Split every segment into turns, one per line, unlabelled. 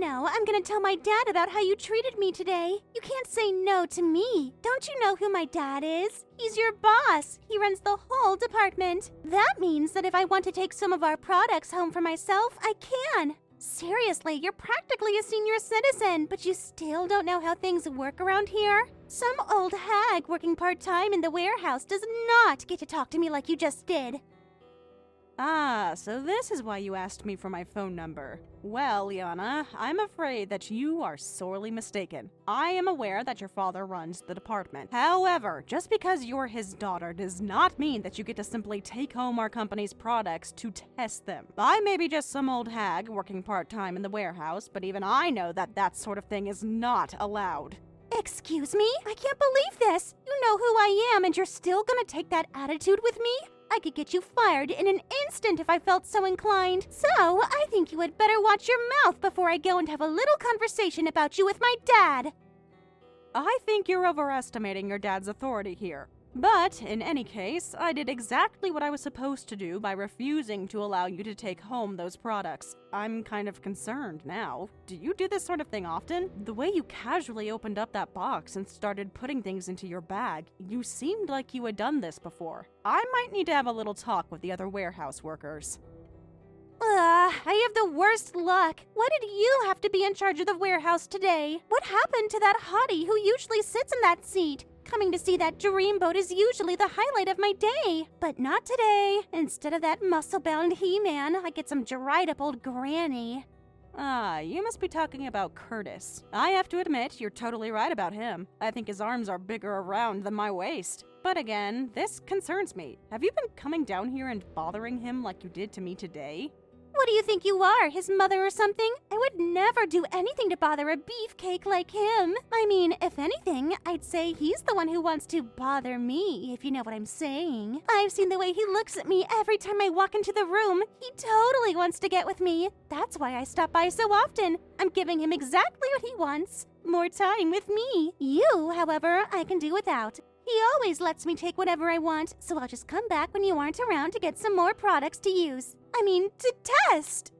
know, I'm gonna tell my dad about how you treated me today. You can't say no to me. Don't you know who my dad is? He's your boss. He runs the whole department. That means that if I want to take some of our products home for myself, I can. Seriously, you're practically a senior citizen, but you still don't know how things work around here? Some old hag working part-time in the warehouse does not get to talk to me like you just did.
Ah, so this is why you asked me for my phone number. Well, Lana, I'm afraid that you are sorely mistaken. I am aware that your father runs the department. However, just because you're his daughter does not mean that you get to simply take home our company's products to test them. I may be just some old hag working part-time in the warehouse, but even I know that that sort of thing is not allowed.
Excuse me? I can't believe this! You know who I am and you're still gonna take that attitude with me? I could get you fired in an instant if I felt so inclined. So, I think you had better watch your mouth before I go and have a little conversation about you with my dad.
I think you're overestimating your dad's authority here. But, in any case, I did exactly what I was supposed to do by refusing to allow you to take home those products. I'm kind of concerned now. Do you do this sort of thing often? The way you casually opened up that box and started putting things into your bag, you seemed like you had done this before. I might need to have a little talk with the other warehouse workers.
I have the worst luck. Why did you have to be in charge of the warehouse today? What happened to that hottie who usually sits in that seat? Coming to see that dreamboat is usually the highlight of my day. But not today. Instead of that muscle-bound He-Man, I get some dried-up old granny.
Ah, you must be talking about Curtis. I have to admit, you're totally right about him. I think his arms are bigger around than my waist. But again, this concerns me. Have you been coming down here and bothering him like you did to me today?
What do you think you are, his mother or something? I would never do anything to bother a beefcake like him. I mean, if anything, I'd say he's the one who wants to bother me, if you know what I'm saying. I've seen the way he looks at me every time I walk into the room. He totally wants to get with me. That's why I stop by so often. I'm giving him exactly what he wants. More time with me. You, however, I can do without. He always lets me take whatever I want, so I'll just come back when you aren't around to get some more products to use. I mean, to test!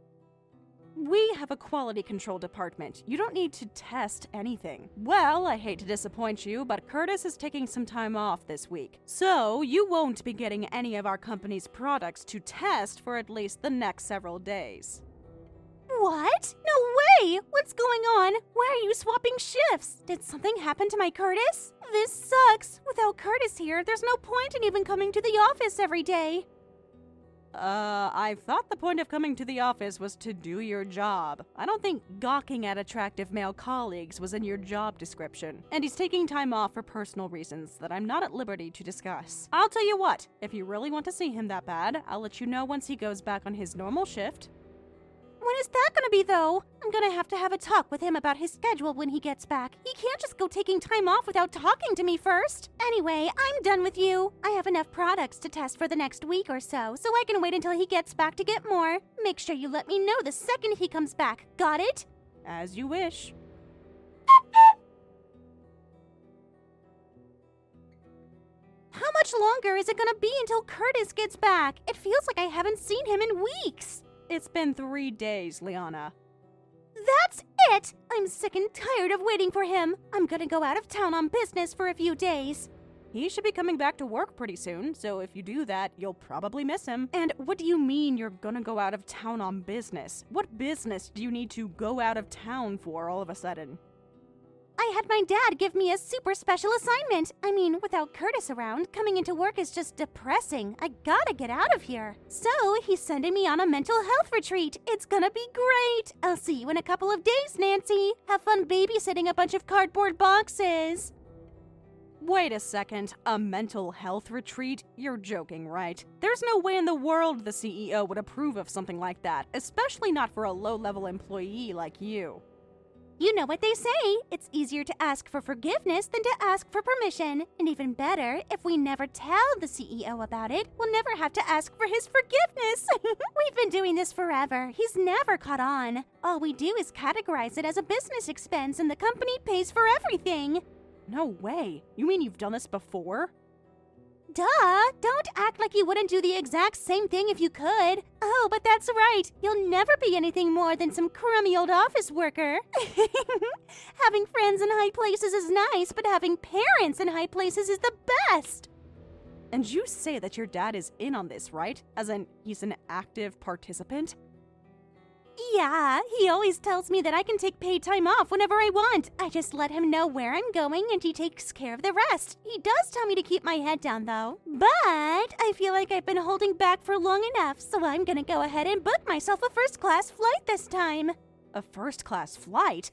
We have a quality control department. You don't need to test anything. Well, I hate to disappoint you, but Curtis is taking some time off this week. So, you won't be getting any of our company's products to test for at least the next several days.
What? No way! What's going on? Why are you swapping shifts? Did something happen to my Curtis? This sucks. Without Curtis here, there's no point in even coming to the office every day.
I thought the point of coming to the office was to do your job. I don't think gawking at attractive male colleagues was in your job description. And he's taking time off for personal reasons that I'm not at liberty to discuss. I'll tell you what, if you really want to see him that bad, I'll let you know once he goes back on his normal shift.
When is that gonna be, though? I'm gonna have to have a talk with him about his schedule when he gets back. He can't just go taking time off without talking to me first. Anyway, I'm done with you. I have enough products to test for the next week or so I can wait until he gets back to get more. Make sure you let me know the second he comes back. Got it?
As you wish.
How much longer is it gonna be until Curtis gets back? It feels like I haven't seen him in weeks.
It's been 3 days, Lana.
That's it! I'm sick and tired of waiting for him. I'm gonna go out of town on business for a few days.
He should be coming back to work pretty soon, so if you do that, you'll probably miss him. And what do you mean you're gonna go out of town on business? What business do you need to go out of town for all of a sudden?
I had my dad give me a super special assignment. I mean, without Curtis around, coming into work is just depressing. I gotta get out of here. So, he's sending me on a mental health retreat. It's gonna be great. I'll see you in a couple of days, Nancy. Have fun babysitting a bunch of cardboard boxes.
Wait a second, a mental health retreat? You're joking, right? There's no way in the world the CEO would approve of something like that, especially not for a low-level employee like you.
You know what they say, it's easier to ask for forgiveness than to ask for permission. And even better, if we never tell the CEO about it, we'll never have to ask for his forgiveness. We've been doing this forever. He's never caught on. All we do is categorize it as a business expense and the company pays for everything.
No way. You mean you've done this before?
Duh! Don't act like you wouldn't do the exact same thing if you could. Oh, but that's right. You'll never be anything more than some crummy old office worker. Having friends in high places is nice, but having parents in high places is the best.
And you say that your dad is in on this, right? As in, he's an active participant?
Yeah, he always tells me that I can take paid time off whenever I want. I just let him know where I'm going and he takes care of the rest. He does tell me to keep my head down though. But I feel like I've been holding back for long enough, so I'm gonna go ahead and book myself a first-class flight this time.
A first-class flight?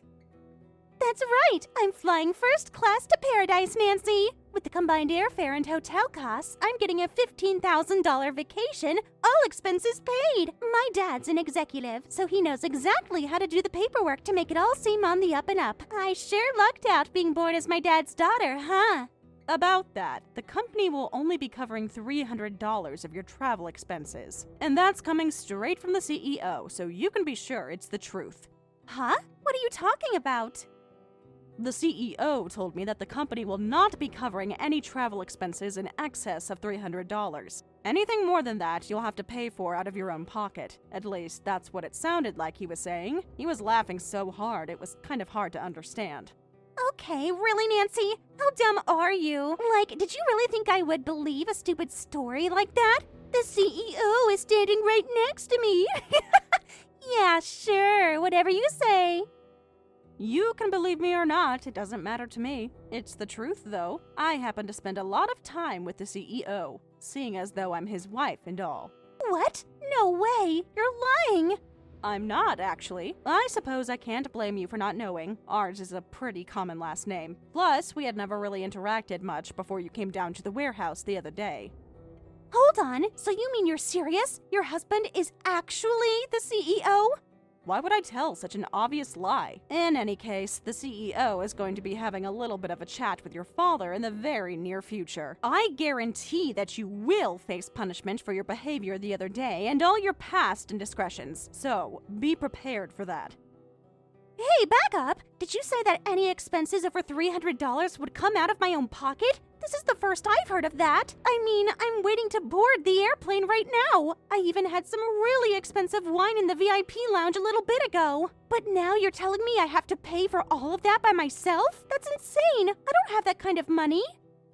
That's right! I'm flying first class to paradise, Nancy! With the combined airfare and hotel costs, I'm getting a $15,000 vacation, all expenses paid! My dad's an executive, so he knows exactly how to do the paperwork to make it all seem on the up and up. I sure lucked out being born as my dad's daughter, huh?
About that, the company will only be covering $300 of your travel expenses. And that's coming straight from the CEO, so you can be sure it's the truth.
Huh? What are you talking about?
The CEO told me that the company will not be covering any travel expenses in excess of $300. Anything more than that, you'll have to pay for out of your own pocket. At least, that's what it sounded like he was saying. He was laughing so hard, it was kind of hard to understand.
Okay, really, Nancy? How dumb are you? Like, did you really think I would believe a stupid story like that? The CEO is standing right next to me. Yeah, sure, whatever you say.
You can believe me or not, it doesn't matter to me. It's the truth, though. I happen to spend a lot of time with the CEO, seeing as though I'm his wife and all.
What? No way! You're lying!
I'm not, actually. I suppose I can't blame you for not knowing. Ours is a pretty common last name. Plus, we had never really interacted much before you came down to the warehouse the other day.
Hold on, so you mean you're serious? Your husband is actually the CEO?
Why would I tell such an obvious lie? In any case, the CEO is going to be having a little bit of a chat with your father in the very near future. I guarantee that you will face punishment for your behavior the other day and all your past indiscretions, so be prepared for that.
Hey, back up! Did you say that any expenses over $300 would come out of my own pocket? This is the first I've heard of that. I mean, I'm waiting to board the airplane right now. I even had some really expensive wine in the VIP lounge a little bit ago. But now you're telling me I have to pay for all of that by myself? That's insane! I don't have that kind of money.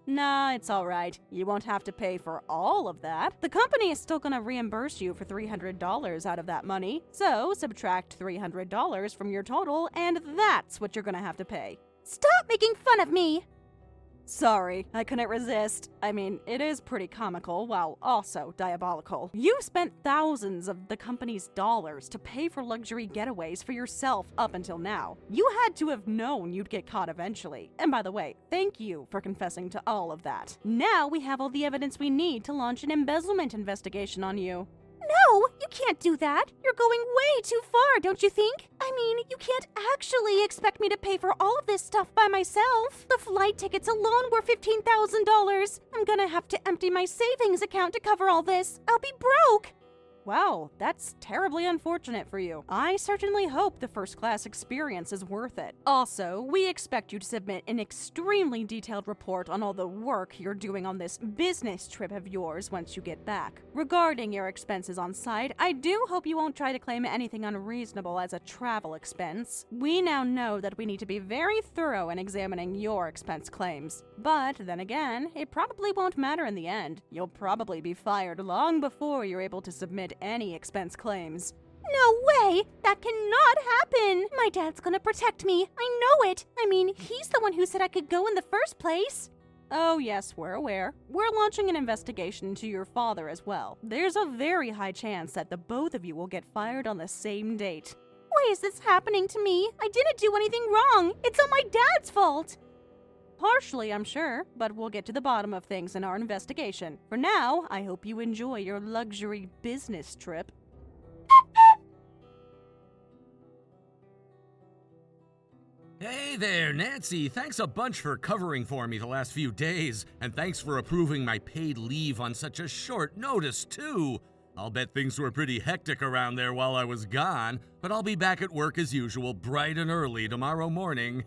Nah, it's alright. You won't have to pay for all of that. The company is still gonna reimburse you for $300 out of that money. So, subtract $300 from your total, and that's what you're gonna have to pay.
Stop making fun of me!
Sorry, I couldn't resist. I mean, it is pretty comical, while also diabolical. You spent thousands of the company's dollars to pay for luxury getaways for yourself up until now. You had to have known you'd get caught eventually. And by the way, thank you for confessing to all of that. Now we have all the evidence we need to launch an embezzlement investigation on you.
No, you can't do that. You're going way too far, don't you think? I mean, you can't actually expect me to pay for all of this stuff by myself. The flight tickets alone were $15,000. I'm gonna have to empty my savings account to cover all this. I'll be broke.
Wow, that's terribly unfortunate for you. I certainly hope the first-class experience is worth it. Also, we expect you to submit an extremely detailed report on all the work you're doing on this business trip of yours once you get back. Regarding your expenses on site, I do hope you won't try to claim anything unreasonable as a travel expense. We now know that we need to be very thorough in examining your expense claims. But then again, it probably won't matter in the end. You'll probably be fired long before you're able to submit any expense claims.
No way! That cannot happen! My dad's gonna protect me. I know it. I mean, he's the one who said I could go in the first place.
Oh yes, we're aware. We're launching an investigation into your father as well. There's a very high chance that the both of you will get fired on the same date.
Why is this happening to me? I didn't do anything wrong. It's all my dad's fault.
Partially, I'm sure, but we'll get to the bottom of things in our investigation. For now, I hope you enjoy your luxury business trip.
Hey there, Nancy. Thanks a bunch for covering for me the last few days, and thanks for approving my paid leave on such a short notice, too. I'll bet things were pretty hectic around there while I was gone, but I'll be back at work as usual bright and early tomorrow morning.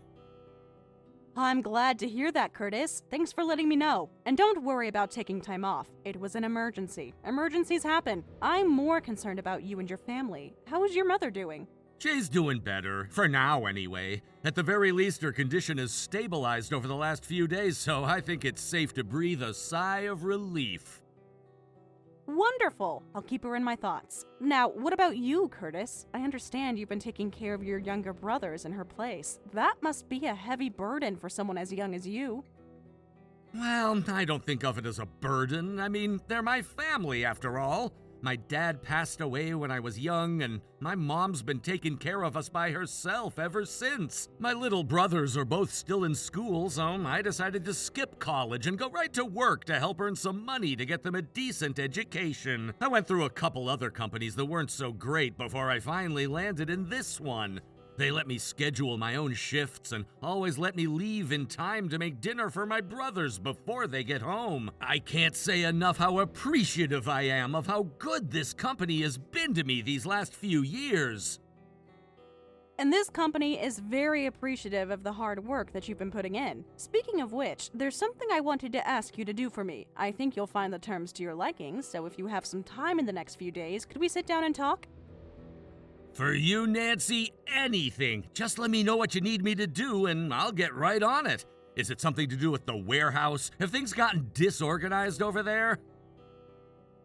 I'm glad to hear that, Curtis. Thanks for letting me know. And don't worry about taking time off. It was an emergency. Emergencies happen. I'm more concerned about you and your family. How is your mother doing?
She's doing better, for now anyway. At the very least, her condition has stabilized over the last few days, so I think it's safe to breathe a sigh of relief.
Wonderful! I'll keep her in my thoughts. Now, what about you, Curtis? I understand you've been taking care of your younger brothers in her place. That must be a heavy burden for someone as young as you.
Well, I don't think of it as a burden. I mean, they're my family, after all. My dad passed away when I was young, and my mom's been taking care of us by herself ever since. My little brothers are both still in school, so I decided to skip college and go right to work to help earn some money to get them a decent education. I went through a couple other companies that weren't so great before I finally landed in this one. They let me schedule my own shifts and always let me leave in time to make dinner for my brothers before they get home. I can't say enough how appreciative I am of how good this company has been to me these last few years.
And this company is very appreciative of the hard work that you've been putting in. Speaking of which, there's something I wanted to ask you to do for me. I think you'll find the terms to your liking, so if you have some time in the next few days, could we sit down and talk?
For you, Nancy, anything. Just let me know what you need me to do and I'll get right on it. Is it something to do with the warehouse? Have things gotten disorganized over there?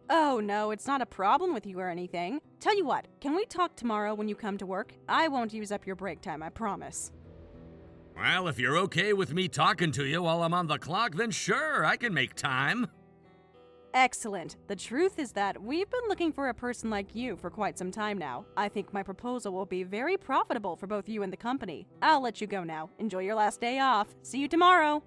Oh no, it's not a problem with you or anything. Tell you what, can we talk tomorrow when you come to work? I won't use up your break time, I promise.
Well, if you're okay with me talking to you while I'm on the clock, then sure, I can make time.
Excellent. The truth is that we've been looking for a person like you for quite some time now. I think my proposal will be very profitable for both you and the company. I'll let you go now. Enjoy your last day off. See you tomorrow.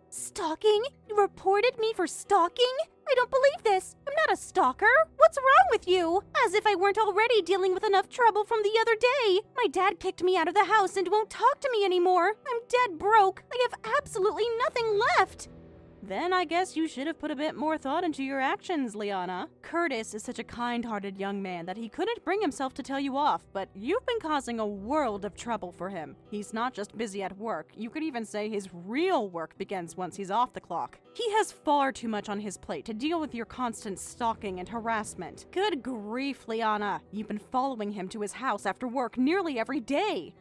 Stalking? You reported me for stalking? I don't believe this. I'm not a stalker. What's wrong with you? As if I weren't already dealing with enough trouble from the other day. My dad kicked me out of the house and won't talk to me anymore. I'm dead broke. I have absolutely nothing left.
Then I guess you should have put a bit more thought into your actions, Lana. Curtis is such a kind-hearted young man that he couldn't bring himself to tell you off, but you've been causing a world of trouble for him. He's not just busy at work. You could even say his real work begins once he's off the clock. He has far too much on his plate to deal with your constant stalking and harassment. Good grief, Lana. You've been following him to his house after work nearly every day.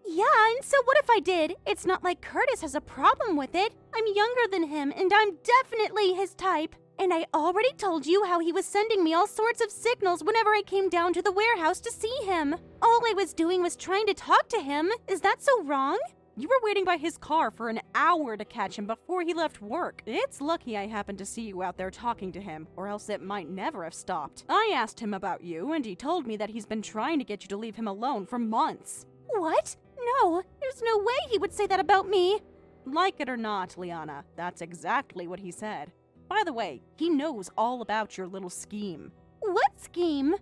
Yeah, and so what if I did? It's not like Curtis has a problem with it. I'm younger than him, and I'm definitely his type. And I already told you how he was sending me all sorts of signals whenever I came down to the warehouse to see him. All I was doing was trying to talk to him. Is that so wrong?
You were waiting by his car for an hour to catch him before he left work. It's lucky I happened to see you out there talking to him, or else it might never have stopped. I asked him about you, and he told me that he's been trying to get you to leave him alone for months.
What? No, there's no way he would say that about me.
Like it or not, Lana, that's exactly what he said. By the way, he knows all about your little scheme.
What scheme?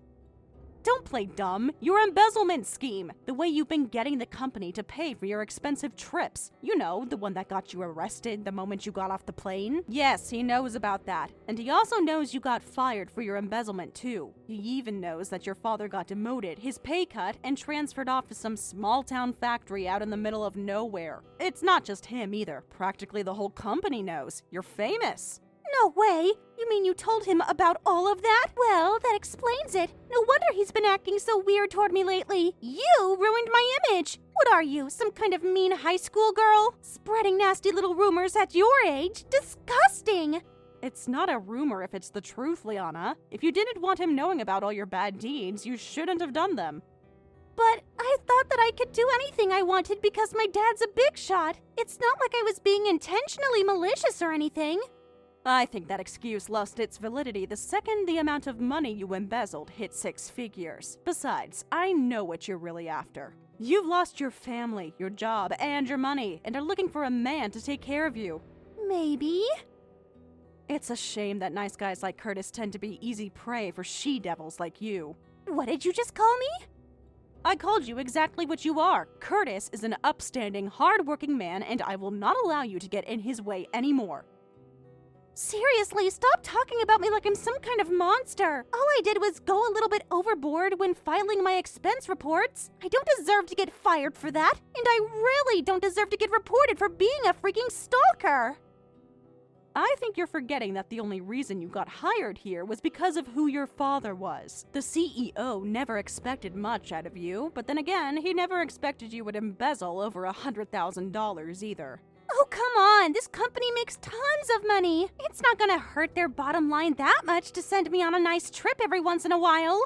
Don't play dumb. Your embezzlement scheme. The way you've been getting the company to pay for your expensive trips. You know, the one that got you arrested the moment you got off the plane. Yes, he knows about that. And he also knows you got fired for your embezzlement too. He even knows that your father got demoted, his pay cut, and transferred off to some small-town factory out in the middle of nowhere. It's not just him either. Practically the whole company knows. You're famous.
No way! You mean you told him about all of that? Well, that explains it. No wonder he's been acting so weird toward me lately. You ruined my image! What are you, some kind of mean high school girl? Spreading nasty little rumors at your age? Disgusting!
It's not a rumor if it's the truth, Lana. If you didn't want him knowing about all your bad deeds, you shouldn't have done them.
But I thought that I could do anything I wanted because my dad's a big shot. It's not like I was being intentionally malicious or anything.
I think that excuse lost its validity the second the amount of money you embezzled hit 6 figures. Besides, I know what you're really after. You've lost your family, your job, and your money, and are looking for a man to take care of you.
Maybe.
It's a shame that nice guys like Curtis tend to be easy prey for she-devils like you.
What did you just call me?
I called you exactly what you are. Curtis is an upstanding, hard-working man, and I will not allow you to get in his way anymore.
Seriously, stop talking about me like I'm some kind of monster. All I did was go a little bit overboard when filing my expense reports. I don't deserve to get fired for that, and I really don't deserve to get reported for being a freaking stalker.
I think you're forgetting that the only reason you got hired here was because of who your father was. The CEO never expected much out of you, but then again, he never expected you would embezzle over $100,000 either.
Oh, come on. This company makes tons of money. It's not gonna hurt their bottom line that much to send me on a nice trip every once in a while.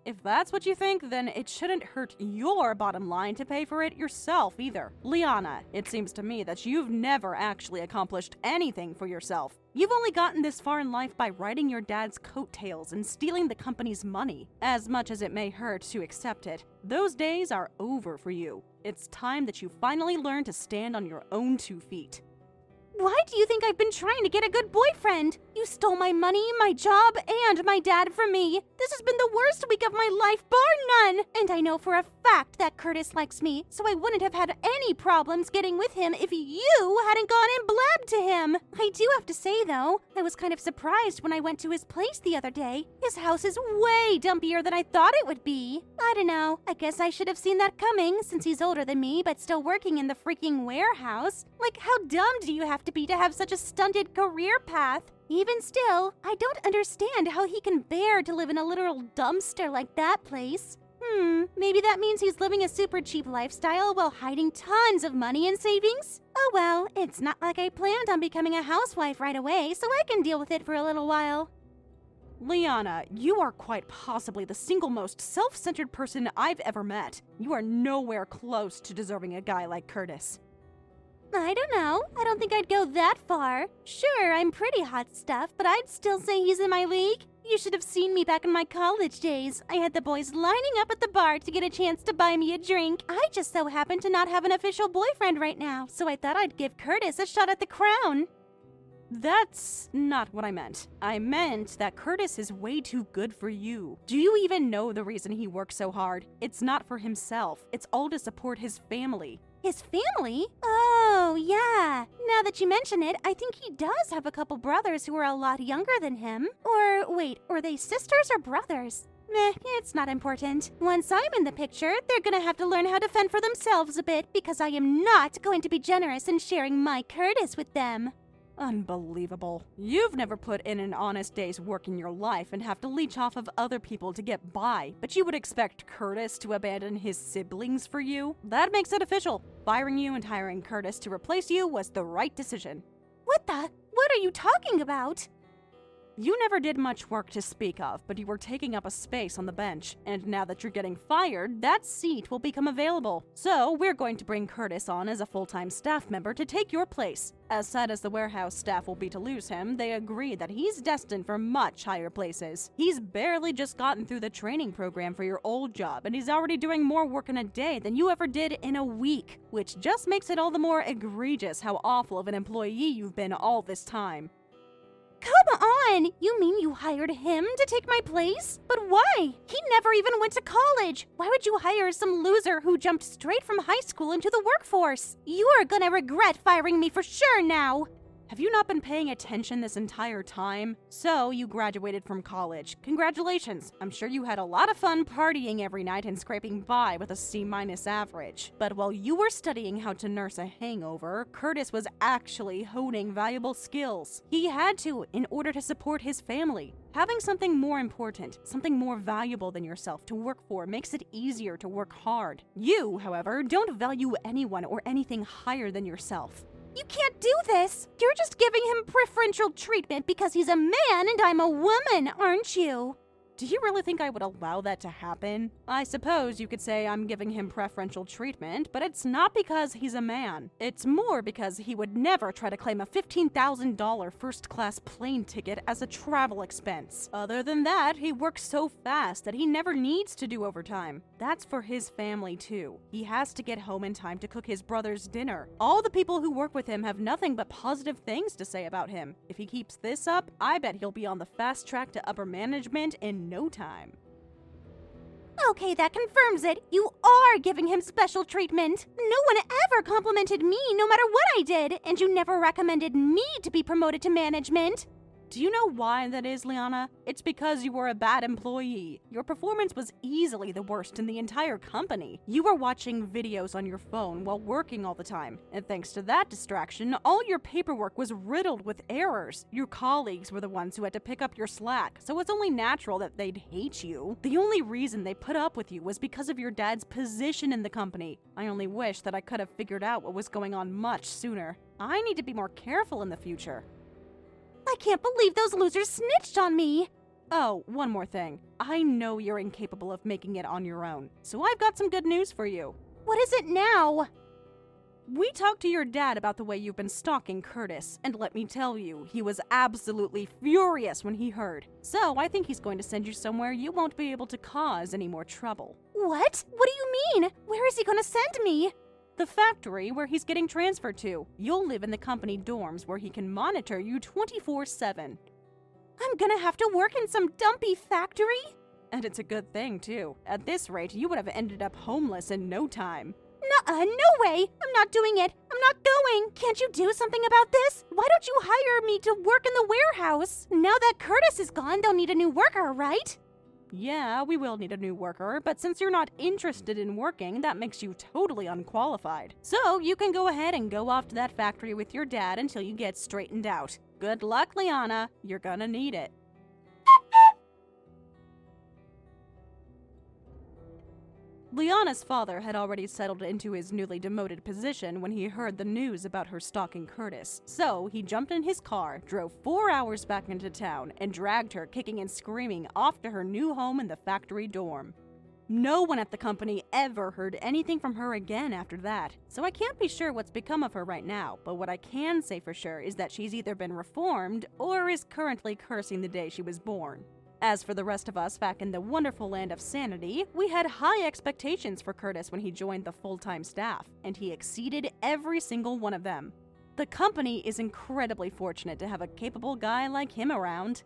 If that's what you think, then it shouldn't hurt your bottom line to pay for it yourself either. Lana, it seems to me that you've never actually accomplished anything for yourself. You've only gotten this far in life by riding your dad's coattails and stealing the company's money. As much as it may hurt to accept it, those days are over for you. It's time that you finally learn to stand on your own 2 feet.
Why do you think I've been trying to get a good boyfriend? You stole my money, my job, and my dad from me. This has been the worst week of my life, bar none. And I know for a fact that Curtis likes me, so I wouldn't have had any problems getting with him if you hadn't gone and blabbed to him. I do have to say, though, I was kind of surprised when I went to his place the other day. His house is way dumpier than I thought it would be. I don't know. I guess I should have seen that coming, since he's older than me, but still working in the freaking warehouse. Like, how dumb do you have to be to have such a stunted career path? Even still, I don't understand how he can bear to live in a literal dumpster like that place. Maybe that means he's living a super cheap lifestyle while hiding tons of money in savings? Oh well, it's not like I planned on becoming a housewife right away, so I can deal with it for a little while.
Lana, you are quite possibly the single most self-centered person I've ever met. You are nowhere close to deserving a guy like Curtis.
I don't know. I don't think I'd go that far. Sure, I'm pretty hot stuff, but I'd still say he's in my league. You should have seen me back in my college days. I had the boys lining up at the bar to get a chance to buy me a drink. I just so happen to not have an official boyfriend right now, so I thought I'd give Curtis a shot at the crown.
That's not what I meant. I meant that Curtis is way too good for you. Do you even know the reason he works so hard? It's not for himself. It's all to support his family.
His family? Oh, yeah. Now that you mention it, I think he does have a couple brothers who are a lot younger than him. Or wait, are they sisters or brothers? Meh, it's not important. Once I'm in the picture, they're gonna have to learn how to fend for themselves a bit, because I am not going to be generous in sharing my Curtis with them.
Unbelievable. You've never put in an honest day's work in your life and have to leech off of other people to get by, but you would expect Curtis to abandon his siblings for you? That makes it official. Firing you and hiring Curtis to replace you was the right decision.
What are you talking about?
You never did much work to speak of, but you were taking up a space on the bench, and now that you're getting fired, that seat will become available. So we're going to bring Curtis on as a full-time staff member to take your place. As sad as the warehouse staff will be to lose him, they agree that he's destined for much higher places. He's barely just gotten through the training program for your old job, and he's already doing more work in a day than you ever did in a week, which just makes it all the more egregious how awful of an employee you've been all this time.
Come on! You mean you hired him to take my place? But why? He never even went to college! Why would you hire some loser who jumped straight from high school into the workforce? You are gonna regret firing me for sure now!
Have you not been paying attention this entire time? So, you graduated from college. Congratulations! I'm sure you had a lot of fun partying every night and scraping by with a C- average. But while you were studying how to nurse a hangover, Curtis was actually honing valuable skills. He had to in order to support his family. Having something more important, something more valuable than yourself to work for makes it easier to work hard. You, however, don't value anyone or anything higher than yourself.
You can't do this! You're just giving him preferential treatment because he's a man and I'm a woman, aren't you?
Do you really think I would allow that to happen? I suppose you could say I'm giving him preferential treatment, but it's not because he's a man. It's more because he would never try to claim a $15,000 first-class plane ticket as a travel expense. Other than that, he works so fast that he never needs to do overtime. That's for his family, too. He has to get home in time to cook his brother's dinner. All the people who work with him have nothing but positive things to say about him. If he keeps this up, I bet he'll be on the fast track to upper management in no time.
Okay, that confirms it. You are giving him special treatment. No one ever complimented me, no matter what I did, and you never recommended me to be promoted to management.
Do you know why that is, Lana? It's because you were a bad employee. Your performance was easily the worst in the entire company. You were watching videos on your phone while working all the time, and thanks to that distraction, all your paperwork was riddled with errors. Your colleagues were the ones who had to pick up your slack, so it's only natural that they'd hate you. The only reason they put up with you was because of your dad's position in the company. I only wish that I could have figured out what was going on much sooner. I need to be more careful in the future.
I can't believe those losers snitched on me!
Oh, one more thing. I know you're incapable of making it on your own, so I've got some good news for you.
What is it now?
We talked to your dad about the way you've been stalking Curtis, and let me tell you, he was absolutely furious when he heard. So I think he's going to send you somewhere you won't be able to cause any more trouble.
What? What do you mean? Where is he gonna send me?
The factory where he's getting transferred to. You'll live in the company dorms where he can monitor you 24/7.
I'm gonna have to work in some dumpy factory?
And it's a good thing, too. At this rate, you would have ended up homeless in no time.
Nuh-uh, no way! I'm not doing it! I'm not going! Can't you do something about this? Why don't you hire me to work in the warehouse? Now that Curtis is gone, they'll need a new worker, right?
Yeah, we will need a new worker, but since you're not interested in working, that makes you totally unqualified. So you can go ahead and go off to that factory with your dad until you get straightened out. Good luck, Lana. You're gonna need it. Liana's father had already settled into his newly demoted position when he heard the news about her stalking Curtis. So he jumped in his car, drove 4 hours back into town, and dragged her kicking and screaming off to her new home in the factory dorm. No one at the company ever heard anything from her again after that, so I can't be sure what's become of her right now, but what I can say for sure is that she's either been reformed or is currently cursing the day she was born. As for the rest of us back in the wonderful land of sanity, we had high expectations for Curtis when he joined the full-time staff, and he exceeded every single one of them. The company is incredibly fortunate to have a capable guy like him around.